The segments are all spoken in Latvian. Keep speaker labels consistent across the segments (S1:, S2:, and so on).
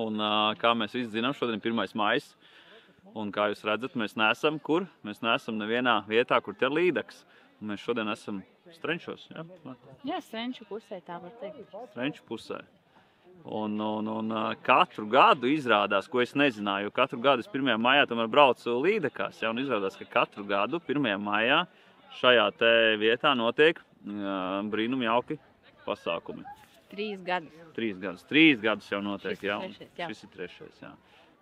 S1: Un kā mēs visi zinām, šodien ir 1. maijs. Un kā jūs redzat, mēs neesam kur? Mēs neesam nevienā vietā, kur te ir līdaks. Un mēs šodien esam Strenčos, ja?
S2: Jā, Strenču pusē, tā var teikt.
S1: Strenču pusē. Un katru gadu izrādās, ko es nezināju, jo katru gadu es 1. maijā tomēr braucu līdakās, ja? Un izrādās, ka katru gadu 1. maijā šajā te vietā notiek brīnum jauki pasākumi.
S2: 3 gadus.
S1: 3 gadus. 3 gadus jau notiek,
S2: Šis
S1: Šis ir
S2: ir 3.
S1: trešais, jā.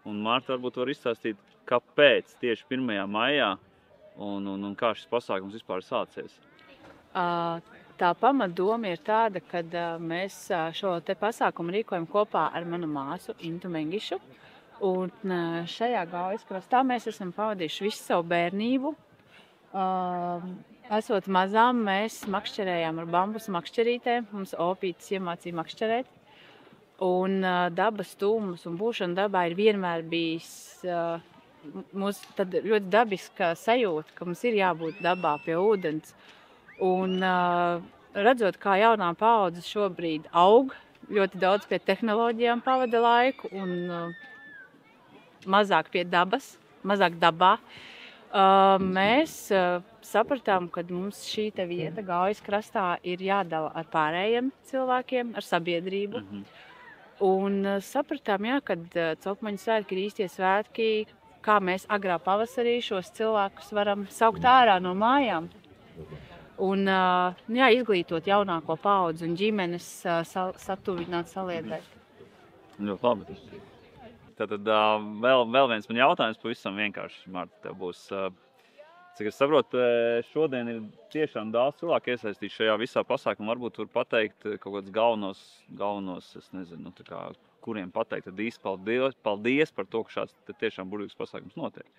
S1: Un Marta varbūt var izstāstīt, kāpēc tieši 1. maijā un kā šis pasākums vispār sācies.
S2: Tā pamatdoma ir tāda, ka mēs šo te pasākumu rīkojam kopā ar manu māsu Intu Mengišu. Un šajā Gaujas krastā mēs esam pavadījuši visu savu bērnību. Esot mazām, mēs makšķerējām ar bambusu makšķerītēm. Mums opītis iemācīja makšķerēt. Un dabas tūmus un būšana dabā ir vienmēr bijis mums tad ļoti dabiska sajūta, ka mums ir jābūt dabā pie ūdens. Un redzot, kā jaunā paudze šobrīd aug, ļoti daudz pie tehnoloģijām pavada laiku un mazāk pie dabas, mazāk dabā. Mēs sapratām, ka mums šī te vieta Gaujas krastā ir jādala ar pārējiem cilvēkiem, ar sabiedrību. Un sapratām, kad Cokmaņu svētki ir īstie svētki, kā mēs agrā pavasarī šos cilvēkus varam saukt ārā no mājām. Un izglītot jaunāko paudzi un ģimenes satuvināt, saliedēt.
S1: Ļoti labi. Tātad vēl viens man jautājums pavisam vienkārši, Marta, tev būs. Cik es saprotu, šodien ir tiešām daudz cilvēku iesaistīti šajā visā pasākumā. Varbūt var pateikt kaut kādus galvenos, es nezinu, kuriem pateikt tad īsti paldies par to, ka šāds tiešām burvīgs pasākums notiek.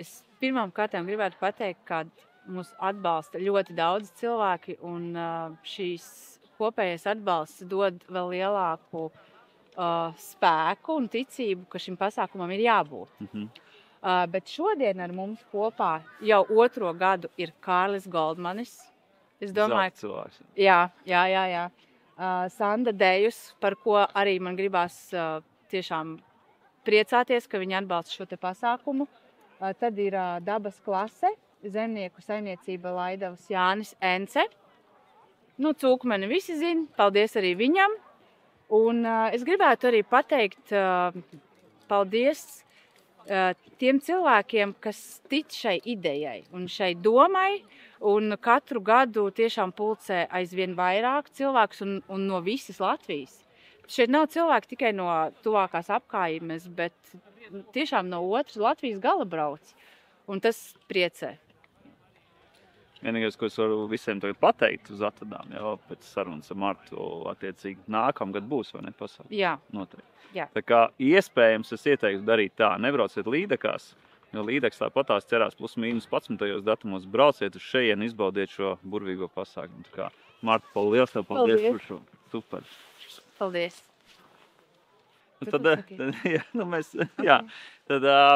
S2: Es pirmām kārtām gribētu pateikt, ka mūs atbalsta ļoti daudz cilvēki un šīs kopējais atbalsts dod vēl lielāku spēku un ticību, ka šim pasākumam ir jābūt. Bet šodien ar mums kopā jau 2. gadu ir Kārlis Goldmanis. Es domāju,
S1: cilvēks.
S2: Jā. Sanda Dejus, par ko arī man gribās tiešām priecāties, ka viņi atbalsta šo te pasākumu. Tad ir dabas klase, zemnieku saimniecība Laidavas Jānis Ence. Cūkmeni visi zina, paldies arī viņam. Un es gribētu arī pateikt paldies tiem cilvēkiem, kas tic šai idejai un šai domai, un katru gadu tiešām pulcē aizvien vairāk cilvēkus un no visas Latvijas. Šeit nav cilvēki tikai no tuvākās apkārtnes, bet tiešām no otras Latvijas gala brauc, un tas priecē.
S1: Vienīgais, ko es varu visiem tagad pateikt uz atvedām, jau pēc sarunas ar Martu, attiecīgi nākamgad būs, vai ne, pasākums?
S2: Jā.
S1: Noteikti.
S2: Jā.
S1: Tā kā iespējams es ieteiktu darīt tā, nebrauciet līdakās, jo līdaks tāpatās cerās +/- 11. datumos, brauciet uz šejienu, izbaudiet šo burvīgo pasākumu. Tā kā, Marta, paldies tev, paldies par šo. Super.
S2: Paldies.
S1: Tad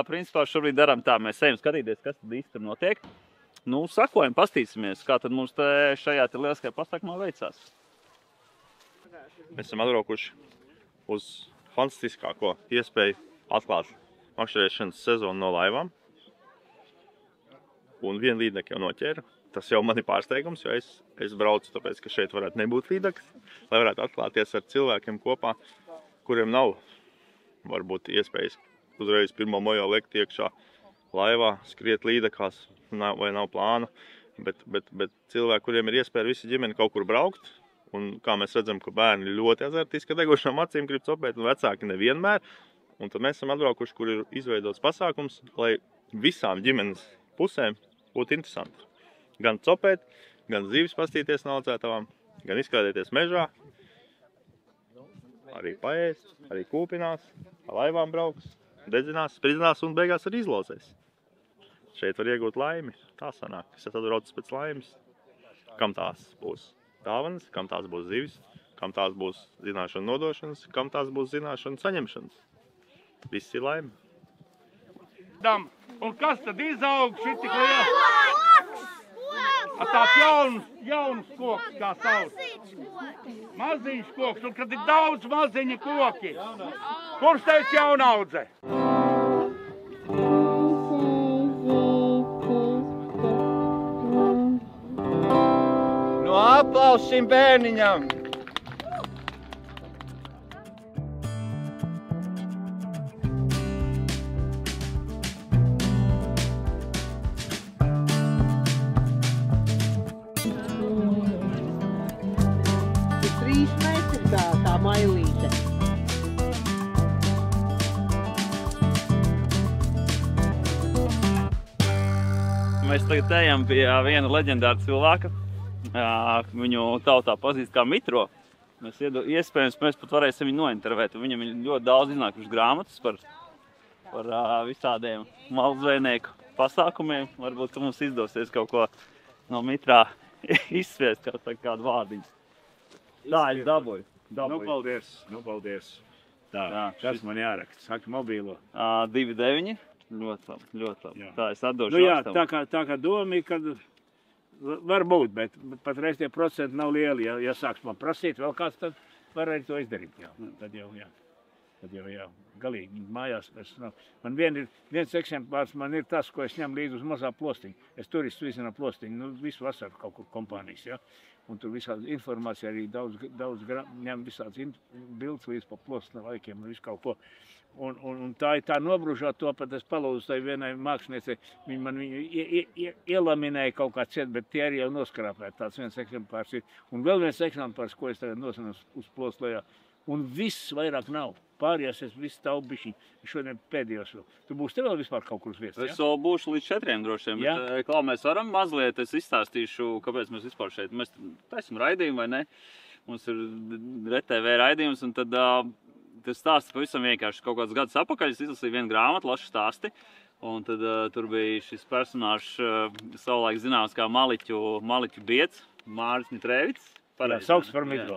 S1: principā šobrīd darām tā, mēs ejam skatīties, kas tad īsti tur notiek. Sakojam, pastīsimies, kā tad mums šajā lieliskajā pasākumā veicās.
S3: Mēs esam atbraukuši uz fantastiskāko iespēju atklāt makšķerēšanas sezonu no laivām. Un vienu līdekli jau noķēru. Tas jau man ir pārsteigums, jo es braucu tāpēc, ka šeit varētu nebūt līdeklis, lai varētu atklāties ar cilvēkiem kopā, kuriem nav varbūt iespējas uzreiz 1. maijā lekt iekšā laivā, skriet līdekās vai nav plānu, bet cilvēki, kuriem ir iespēja visi ģimeni kaut kur braukt, un kā mēs redzam, ka bērni ļoti azartiski degušām acīm grib copēt, un vecāki nevienmēr, un tad mēs esam atbraukuši, kur ir izveidots pasākums, lai visām ģimenes pusēm būtu interesanti. Gan copēt, gan zīves pastīties no audzētavām, gan izklaidēties mežā, arī paēst, arī kūpinās, ar laivām brauks, dedzinās, spridzinās un beigās arī izlozēs. Šeit var iegūt laimi. Tā sanāk. Es atbraucu pēc laimes. Kam tās būs dāvanas, kam tās būs zivis, kam tās būs zināšanu nodošanas, kam tās būs zināšanu saņemšanas. Viss ir laime.
S4: Un kas tad izaug šitik liels? Tāds jauns koks, kā sauc. Maziņš koks, un kad ir daudz maziņa koki. Kurš teica jaunaudze? Nu, aplaus šim bērniņam!
S5: Tā mailīte.
S1: Mēs tagad ejam pie viena leģendāra cilvēka. Viņu tautā pazīst kā Mitro. Iespējams, mēs pat varēsim viņu nointervēt. Viņam ir ļoti daudz iznākušas grāmatas par visādiem maldzvejnieku pasākumiem. Varbūt, ka mums izdosies kaut ko no Mitrā izsviest, kādu vārdiņu. Tā, es dabūju.
S4: Nu, paldies. Tā, kas man jāraksta? Saka mobīlo.
S1: 2,9. Ļoti labi. Jā. Tā, es atdošu
S4: nu, jā,
S1: rakstavu.
S4: tā kā doma ir, kad var būt, bet patreiz tie procenti nav lieli. Ja sāks man prasīt vēl kāds, tad var arī to izdarīt. Jā. Tad jau galīgi mājās. Man viens eksemplārs man ir tas, ko es ņemu līdzi uz mazā plostiņu. Es turistu visu plostiņu, visu vasaru kaut kur kompānijas. Ja? Un tur visādi informācija arī daudz ņem visāds bildes līdz pa plostina laikiem un visu kaut ko. Un tā ir tā nobružot to, pat es palūdzu tai vienai māksliniecei, viņi man ielaminēja kaut kā ciet, bet tie arī jau noskrāpēja. Tāds viens eksemplārs ir. Un vēl viens eksemplārs, ko es tagad nosinu uz ploslajā. Un viss vairāk nav. Pārējās es visu tavu bišķiņu. Šodien pēdējos vēl. Tu būsi te vēl vispār kaut kur uz vietas, ja?
S1: Es vēl būšu līdz 4 droši vien, bet klā mēs varam mazliet, es izstāstīšu, kāpēc mēs vispār šeit. Mēs taisam raidījumu, vai ne? Mums ir RTV raidījums, un tad tas stāsts pavisam vienkārši. Kaut kāds gadus apakaļ es izlasīju vienu grāmatu, lašu stāsti, un tad tur bija šis personāžs savulaik zināms kā Maliķu biedrs, Māris Mitrēvits.
S4: Sauc par Mitro.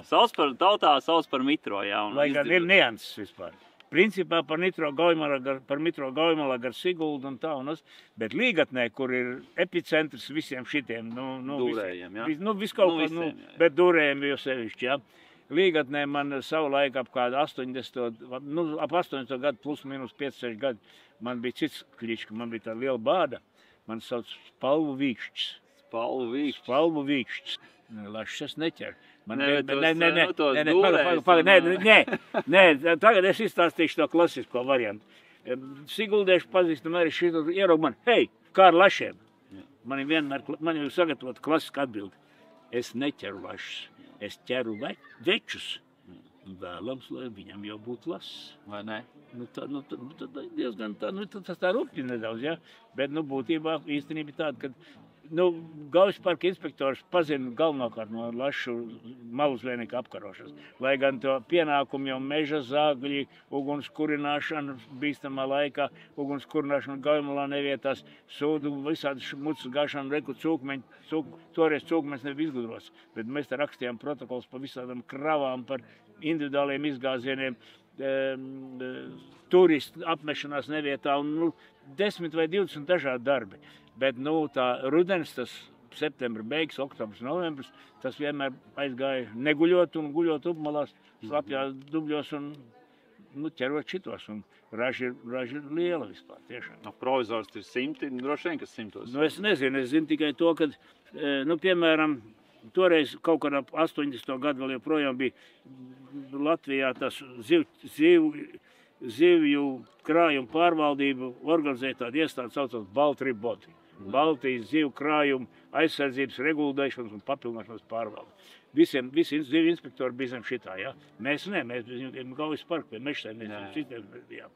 S1: Tautā sauc par Mitro, jā.
S4: Lai gan ir nianses vispār. Principā par Mitro Gaujmala gar Siguldu un tā un uz, bet Līgatnē, kur ir epicentrs visiem šitiem,
S1: Dūrējiem, jā.
S4: Bet dūrējiem jau sevišķi, jā. Līgatnē man savu laiku ap kādu 80 gadu plus minus 5-6 gadu. Man bija cits klička, man bija tā liela bāda. Man sauc Spalvu Vīkšķis. Spalvu Vīkšķis. Lašs es neķeru. Nē, tagad es izstāstīšu to klasisko variantu. Siguldieši pazīstam arī šito ieraug man, hei, kā ar lašiem? Man ir sagatavot klasiska atbildi. Es neķeru lašs, es ķeru večus. Vēlams, lai viņam jau būtu lass.
S1: Vai ne?
S4: Tad diezgan tas tā rupji nedaudz, ja? Bet, būtībā īstenība tāda, ka Gaujas parka inspektors pazina galvenokārt no lašu maluzvejnieku apkarošanas. Lai gan to pienākumu jau meža zāgļi, ugunskurināšana bīstamā laikā, ugunskurināšana Gaujmalā nevietās, sūdu visādi mucas gāšana, reku cūkmeņi, toreiz cūkmeņs nebija izgudros. Bet mēs te rakstījām protokols par visādām kravām, par individuāliem izgāzieniem, turistu apmešanās nevietā un 10 vai 20 dažādi darbi. Bet tā rudens, tas septembra beigas, oktobrs, novembris, tas vienmēr aizgāja neguļot un guļot upmalās, slapjā dubļos un ķerot šitos. Un raža ir liela vispār, tiešām.
S1: Provizors ir 100, droši vien, kas 100.
S4: Es nezinu, es zinu tikai to, ka, piemēram, toreiz kaut kādā 80. gadu vēl joprojām bija Latvijā tas zivju krājumu pārvaldību organizēja tāda iestāde saucot Baltribodi. Baltijas zivju krājumu aizsardzības regulēšanas un papildināšanas pārvalde. Visi zivju inspektori bija zem šitā, ja? Mēs bijām Gaujas parka pie mežsaimniecības citiem bijām.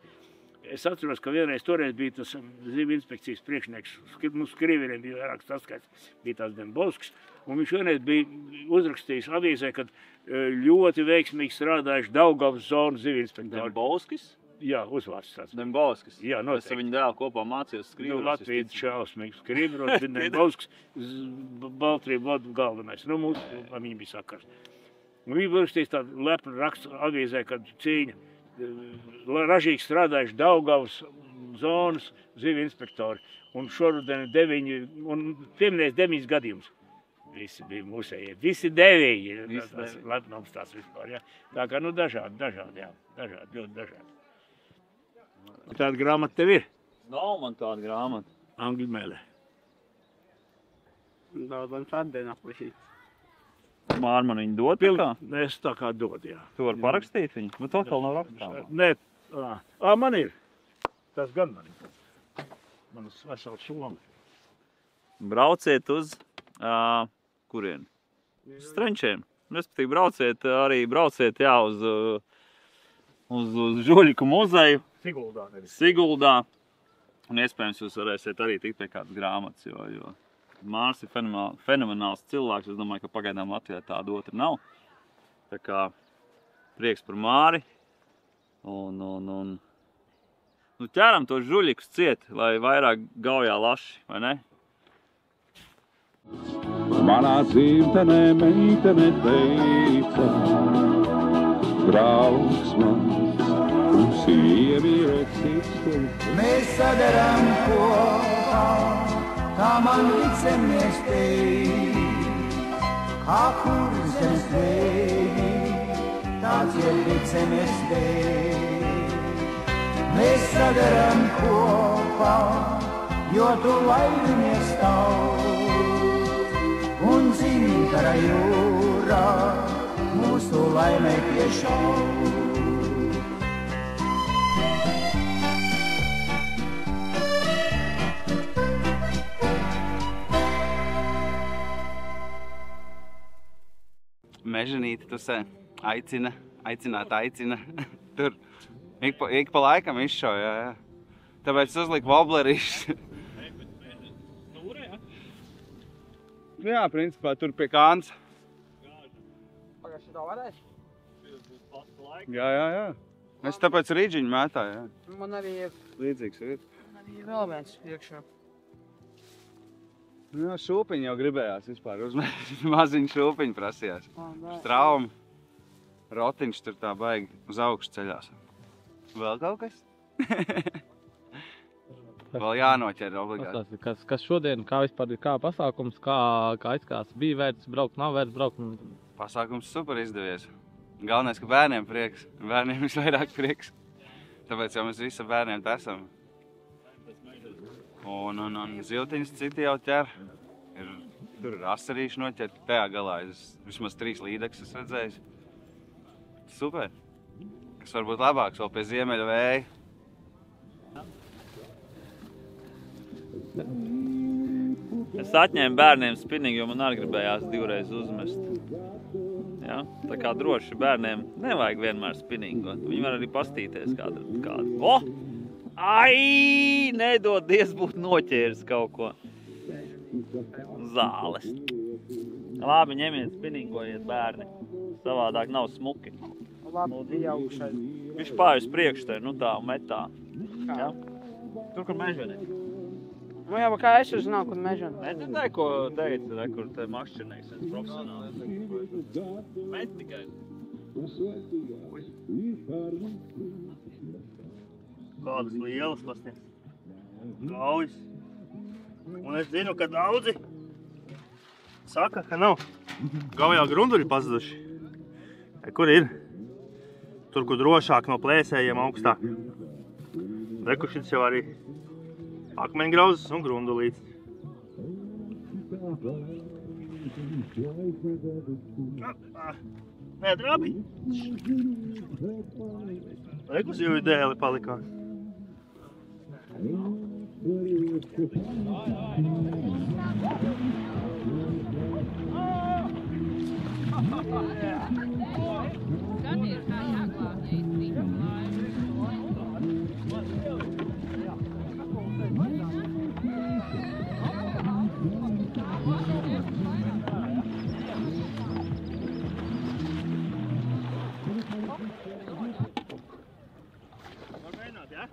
S4: Es atceros, ka vienreiz toreiz bija tas zivju inspekcijas priekšnieks, mums Krīvieriem bija vairāks atskaits, bija tās Dembovskis, un viņš vienreiz bija uzrakstījis avīzē, kad ļoti veiksmīgi strādājuši Daugavas zonu zivju inspektori.
S1: Dembovskis?
S4: Jā, uzvārds tāds.
S1: Dembovskis.
S4: Jā, noteikti.
S1: Es ar viņu dēlu kopā mācījos Krīvieros.
S4: Latvijas šausmīgs Krīvieros, Dembovskis, Baltribodi galvenais. Mums viņi bija sakars. Un viņi uzrakstījis tādu lepnu rakstu avīzē, kad cīņa. Ražīgi strādājuši Daugavas zonas zivju inspektori. Un šoruden 9, un pieminēs 9 gadījumus. Visi bija mūsējie. Visi 9.
S1: Visi
S4: Tas
S1: 9.
S4: lepnums tās vispār, jā. Tā kā, nu, dažādi, jā. Dažādi, ļoti dažādi. Tāda grāmata tev ir?
S1: Nav man tāda grāmata.
S4: Angļu mēlē.
S5: Daudz man šādien aplišīt.
S1: Māri man viņu dod tā kā?
S4: Es tā kā dod, jā.
S1: Tu vari parakstīt viņu? Bet atkal nav rakstāmā.
S4: Nē, man ir. Tas gan man ir. Manas vesels šomi.
S1: Brauciet uz kurien? Strenčiem. Respektīvi, brauciet jā, uz Žuļiku muzeju.
S4: Siguldā nevis.
S1: Siguldā. Un iespējams jūs varēsiet arī tikt pie kādas grāmatas, jo Mārs ir fenomenāls cilvēks. Es domāju, ka pagaidām Latvijā tāda otra nav. Tā kā prieks par Māri. Un ķeram tos žuļikus ciet, lai vairāk gaujā laši, vai ne?
S6: Manā dzimtenē meitene teica, draugs mans, un sieviete cits.
S7: Mēs sadaram kopā, kā man licamies teikt, kā kurzemes vēji, tāds ir licamies teikt. Mēs sadaram kopā, jo tu laimies taut, un dzintara jūrā mūsu laimē piešaut.
S5: Mežanīti tu se aicina. Tur ik pa laikam izšauj, jā. Tāpēc uzliku woblerīšus. Jā, principā tur pie kāns.
S8: Pagājuši tā varēs?
S5: Jā. Es tāpēc rīdžiņu mētāju, jā.
S8: Man arī ir.
S5: Līdzīgs ir.
S8: Man arī ir vēl viens iekšā.
S5: Jā, šūpiņu jau gribējās vispār uzmēt. Maziņu šūpiņu prasījās. Straumi. Rotiņš tur tā baigi uz augšu ceļās. Vēl kaut kas? Vēl jānoķer obligāti.
S9: Kas šodien, kā vispār ir kā pasākums, kā izskās, bija vērts braukt, nav vērts braukt?
S5: Pasākums super izdevies. Galvenais, ka bērniem prieks. Bērniem visvairāk prieks. Tāpēc jau mēs visi bērniem te esam. Un ziltiņas citi jau ķer. Tur ir asarīši noķert. Tajā galā vismaz 3 līdekļus es redzējis. Super. Kas varbūt labāks vēl pie ziemeļa vēja.
S1: Es atņēmu bērniem spinningu, jo man arī gribējās 2 reizes uzmest. Ja? Tā kā droši bērniem nevajag vienmēr spinningot. Viņi var arī pastīties kādu. Oh! Ai! Nedodies būt noķēris kaut ko. Zāles. Labi, ņemiet spinningojiet bērni. Savādāk nav smuki.
S8: Labi, bija augšai.
S1: Viņš pāri uz priekšu te, nu tā, metā. Ja? Tur, kur mežani.
S8: Nu jā, kā es uzzināju, kur mežani.
S1: Nedzirdēji, ko teica, kur te makšķernieks, viens profesionāls. Met tikai.
S10: Kādas lielas pasties. Gaujas. Un es zinu, ka daudzi saka, ka nav. Gaujā grunduļi pazuduši. Kur ir? Tur, kur drošāk no plēsējiem augstāk. Reku šis jau arī akmeņgrauzes un grundulīts. Nē, drabi. Reku zivju dēli palikās.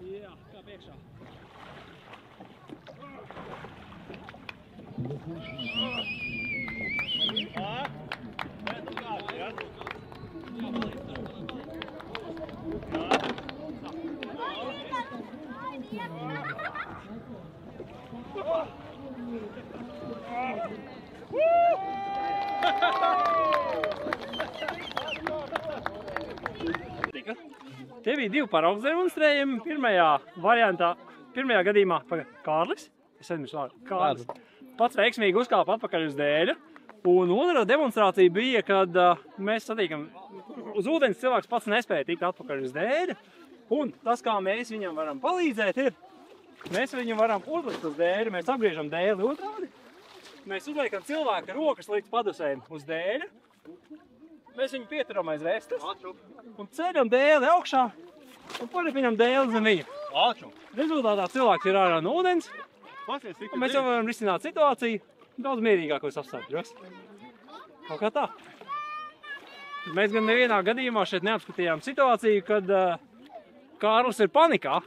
S8: Jā, kā priekšā.
S10: Woo!
S11: patika. Tie bija 2 paraugs demonstrējumi. Pirmajā gadījumā Kārlis. Es aizmirsu vārdu. Kārlis. Pats veiksmīgi uzkāpa atpakaļ uz dēļa. Un otrā demonstrācija bija, kad mēs satīkam uz ūdens cilvēks pats nespēja tikt atpakaļ uz dēļa. Un tas, kā mēs viņam varam palīdzēt, ir, mēs viņam varam uzlikt uz dēļa, mēs apgriežam dēli otrādi. Mēs uzliekam cilvēka rokas līdz padusēm uz dēļa. Mēs viņu pieturam aiz vestes un ceļam dēli augšā un paripinam dēli zem viņa. Rezultātā cilvēks ir ārā no ūdens un mēs jau varam risināt situāciju daudz mierīgākos apstākļos. Kaut kā tā. Mēs gan nevienā gadījumā šeit neapskatījām situāciju, kad Kārlis ir panikā,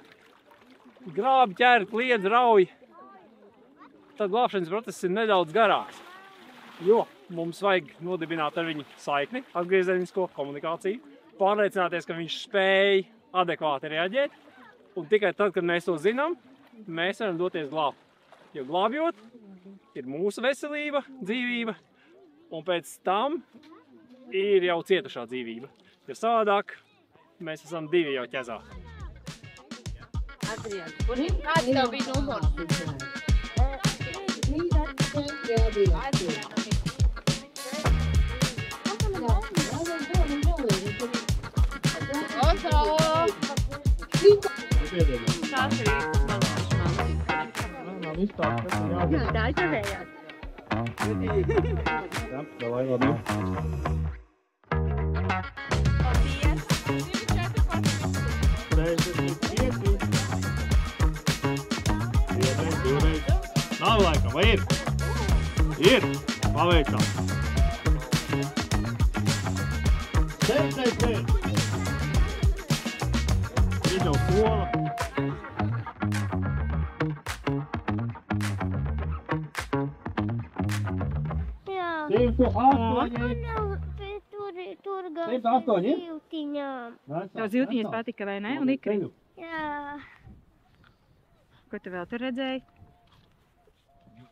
S11: grābi, ķer, kliedz, rauj. Tad glābšanas process ir nedaudz garāks, jo mums vajag nodibināt ar viņu saikni, atgriezenisko komunikāciju, pārliecināties, ka viņš spēj adekvāti reaģēt, un tikai tad, kad mēs to zinām, mēs varam doties glābt. Jo glābjot, ir mūsu veselība, dzīvība, un pēc tam ir jau cietušā dzīvība. Jo savādāk mēs esam 2 jau ķezā.
S2: Kāds tev bija numurs?
S12: Tā ir tavējāt.
S10: Jā, davai labi. Nav laikam, vai ir? Ir! Paveicām! Sēd! Ir jau skola.
S12: Jā.
S10: 108.
S12: Tur gan
S10: 108?
S12: zīltiņām.
S2: Tev zīltiņas patika, vai ne? Un ikri?
S12: Jā.
S2: Ko tu vēl tur redzēji?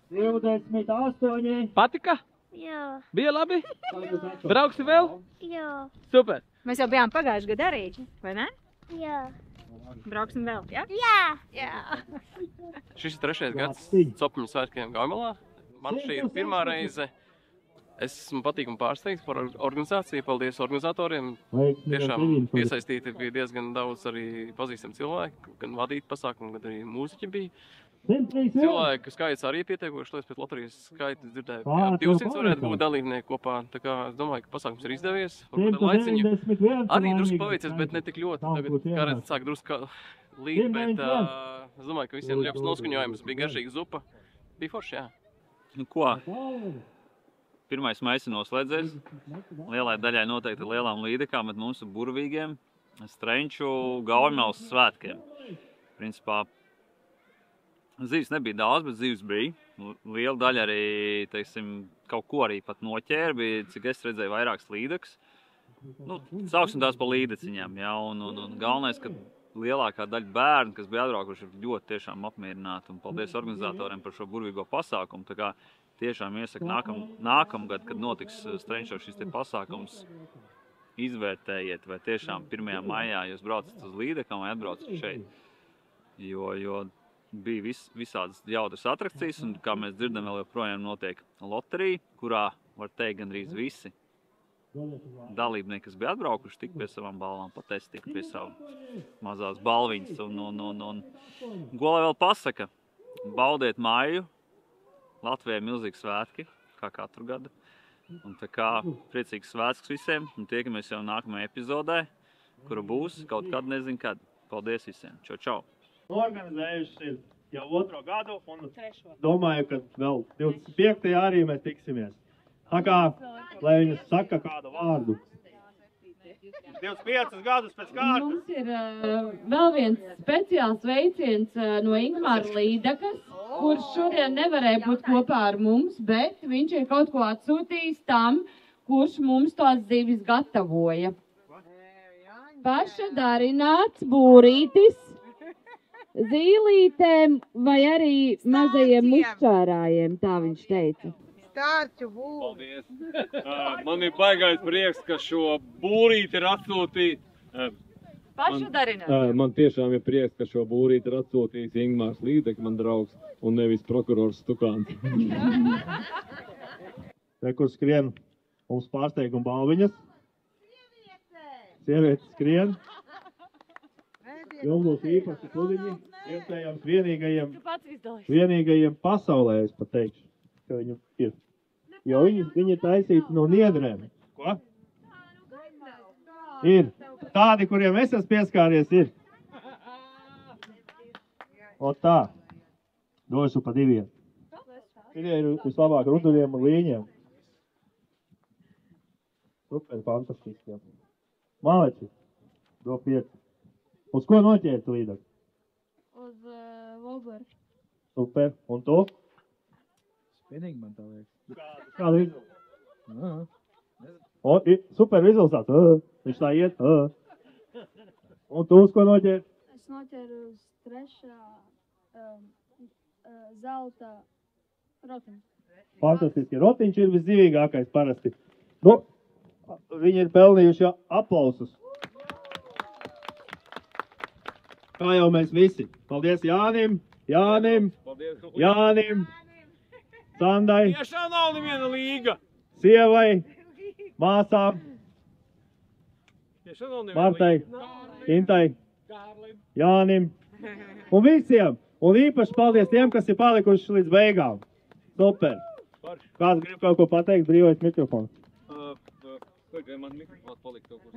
S10: 28.
S9: Patika?
S12: Jā.
S9: Bija labi? Brauksi vēl?
S12: Jā.
S9: Super.
S2: Mēs jau bijām pagājuši gadu arī, vai ne?
S12: Jā.
S2: Brauksim vēl, jā?
S12: Jā.
S13: Šis ir 3. gads Copņu svētkiem Gaumelā. Man šī ir pirmā reize. Es esmu patīkami pārsteigts par organizāciju. Paldies organizatoriem. Tiešām iesaistīti bija diezgan daudz arī pazīstami cilvēki, gan vadīt pasākumu, gan arī mūziķi bija. Cilvēku skaits arī pietiekoši, to es pēc loterijas skaita dzirdēju, ka 200 varētu būt dalībnieki kopā. Tā kā es domāju, ka pasākums ir izdevies. Varbūt laiciņu arī drusku paveicies, bet ne tik ļoti. Tagad, kā redz, sāk drusku līt, bet es domāju, ka visiem ļoti noskaņojums, bija garšīga zupa. Bija forši, jā.
S1: Nu ko? Pirmais mais ir noslēdzies. Lielai daļai noteikti lielām līdekām, bet mums ir burvīgiem Strenču Gaumeles svētkiem. Principā zīves nebija daudz, bet zīves bija. Liela daļa arī, teiksim, kaut ko arī pat noķēra. Bija, cik es redzēju, vairākas līdekas. Nu, sauksim tās pa līdeciņām, jā. Un galvenais, ka lielākā daļa bērnu, kas bija atbraukuši, ir ļoti tiešām apmierināti. Un paldies organizatoriem par šo burvīgo pasākumu. Tā kā tiešām iesaku nākamgad, kad notiks Strenčos šis te pasākums, izvērtējiet, vai tiešām 1. maijā jūs braucat uz līdekām vai atbraucat šeit. Jo bija visādas jautras atrakcijas, un kā mēs dzirdam, vēl joprojām notiek loterija, kurā, var teikt, gandrīz visi dalībnieki, kas bija atbraukuši, tik pie savām balvām, pat es tiku pie savu mazās balviņas. Un ko lai vēl pasaka, baudiet māju, Latvijai milzīgi svētki, kā katru gadu. Un tā kā priecīgs svētks visiem, un tiekamies jau nākamajā epizodē, kura būs kaut kad, nezinu kad. Paldies visiem. Čau.
S10: Organizējuši ir jau 2. gadu, un domāju, ka vēl 25. arī mēs tiksimies. Tā kā, lai viņas saka kādu vārdu. 25 gadus pēc kārtas.
S14: Mums ir vēl viens speciāls veiciens no Ingmāra Līdekas, kurš šodien nevarēja būt kopā ar mums, bet viņš ir kaut ko atsūtījis tam, kurš mums tās zīves gatavoja. Paša darināts būrītis zīlītēm vai arī mazajiem mušķārājiem, tā viņš teica.
S8: Stārķu būri.
S15: Paldies. Man ir baigais prieks, ka šo būrīti ir atsūtījis
S2: Pašu darināt.
S9: Man tiešām ir prieks, ka šo būrīti ir atsūtījis Ingmārs Līdek, man draugs, un nevis prokurors Stukāns.
S10: Te, kur skrien mums pārsteiguma balviņas. Sievietes skrien. Jums būs īpaši kudiņi. Iespējams vienīgajiem pasaulē, es pat teikšu, ka viņu ir. Jo viņi ir taisīti no niedrēm. Ko? Ir. Tādi, kuriem es esmu pieskāries, ir. O tā. Došu pa 2. Šitie ir vislabāk runduļiem un līņiem. Super, fantastiski. Maleči. Do 5. Uz ko noķēri līdāk?
S14: Uz Voberu.
S10: Super. Un tu?
S9: Spienīgi man tā liekas.
S10: Kādu izvēlu? Super rezultāts. Viņš tā iet. Un tu uz ko noķēri?
S14: Es noķēru uz 3. zelta rotiņu.
S10: Fantastiski. Rotiņš ir visdzīvīgākais parasti. Nu, viņi ir pelnījuši aplausus. Kā jau mēs visi. Paldies Jānim, Sandai,
S11: Tiešām nav neviena līga.
S10: sievai, māsām,
S11: Tiešām nav neviena
S10: Martai,
S11: līga.
S10: Intai, Jānim un visiem. Un īpaši paldies tiem, kas ir palikuši līdz beigām. Super. Kāds grib kaut ko pateikt? Brīvais mikrofons.
S9: Man mikrofons palika kaut kur.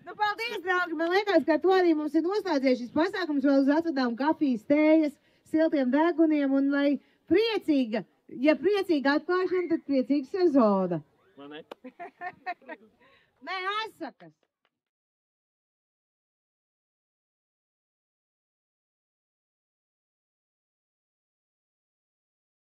S15: Nu, paldies, draugi! Man liekas, ka to arī mums ir noslēdzies šis pasākums. Vēl uz atvedām kafijas, tējas, siltiem deguniem un lai priecīga, ja priecīga atklāšana, tad priecīga sezona.
S11: Man ne?
S15: Nē, asakas!